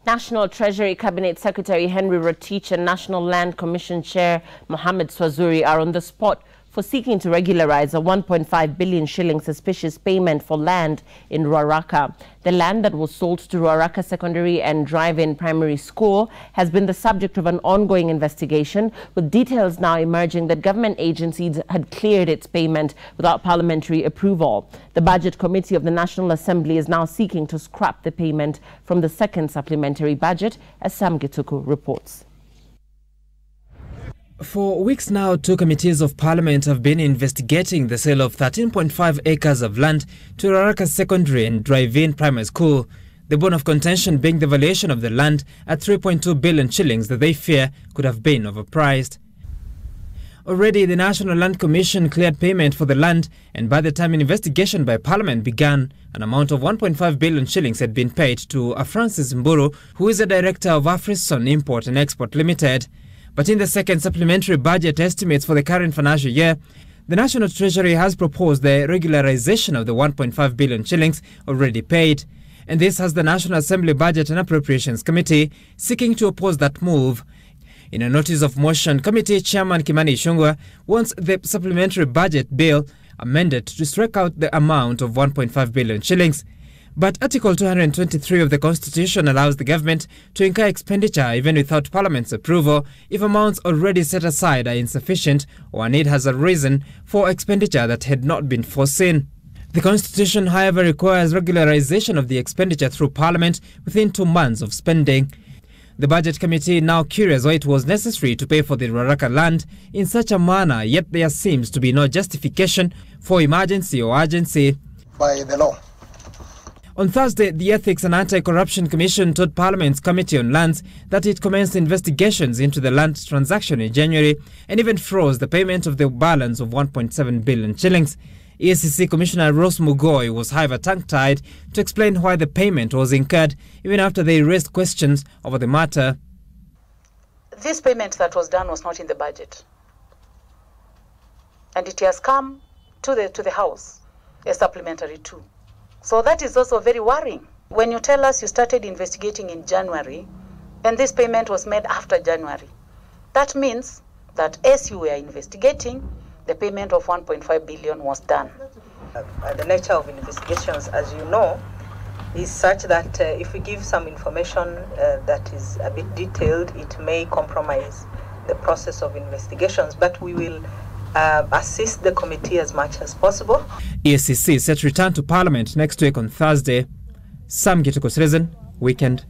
National Treasury Cabinet Secretary Henry Rotich and National Land Commission Chair Mohamed Swazuri are on the spot for seeking to regularize a 1.5 billion shilling suspicious payment for land in Ruaraka. The land that was sold to Ruaraka Secondary and Drive-In Primary School has been the subject of an ongoing investigation, with details now emerging that government agencies had cleared its payment without parliamentary approval. The Budget Committee of the National Assembly is now seeking to scrap the payment from the second supplementary budget, as Sam Gituku reports. For weeks now, two committees of parliament have been investigating the sale of 13.5 acres of land to Ruaraka Secondary and Drive-In Primary School. The bone of contention being the valuation of the land at 3.2 billion shillings that they fear could have been overpriced. Already, the National Land Commission cleared payment for the land, and by the time an investigation by Parliament began, an amount of 1.5 billion shillings had been paid to Francis Mburu, who is the director of Afrison Import and Export Limited. But in the second supplementary budget estimates for the current financial year, the National Treasury has proposed the regularization of the 1.5 billion shillings already paid. And this has the National Assembly Budget and Appropriations Committee seeking to oppose that move. In a notice of motion, Committee Chairman Kimani Ichung'wah wants the supplementary budget bill amended to strike out the amount of 1.5 billion shillings. But Article 223 of the Constitution allows the government to incur expenditure even without Parliament's approval if amounts already set aside are insufficient or a need has arisen for expenditure that had not been foreseen. The Constitution, however, requires regularization of the expenditure through Parliament within 2 months of spending. The Budget Committee now curious why it was necessary to pay for the Ruaraka land in such a manner, yet there seems to be no justification for emergency or urgency. By the law. On Thursday, the Ethics and Anti-Corruption Commission told Parliament's Committee on Lands that it commenced investigations into the land transaction in January and even froze the payment of the balance of 1.7 billion shillings. EACC Commissioner Rose Mugoi was however tongue-tied to explain why the payment was incurred even after they raised questions over the matter. This payment that was done was not in the budget, and it has come to the House as supplementary too. So that is also very worrying. When you tell us you started investigating in January and this payment was made after January, that means that as you were investigating, the payment of 1.5 billion was done. The nature of investigations, as you know, is such that if we give some information that is a bit detailed, it may compromise the process of investigations, but we will assist the committee as much as possible. EACC is set to return to Parliament next week on Thursday. Sam Gituku, Citizen Weekend.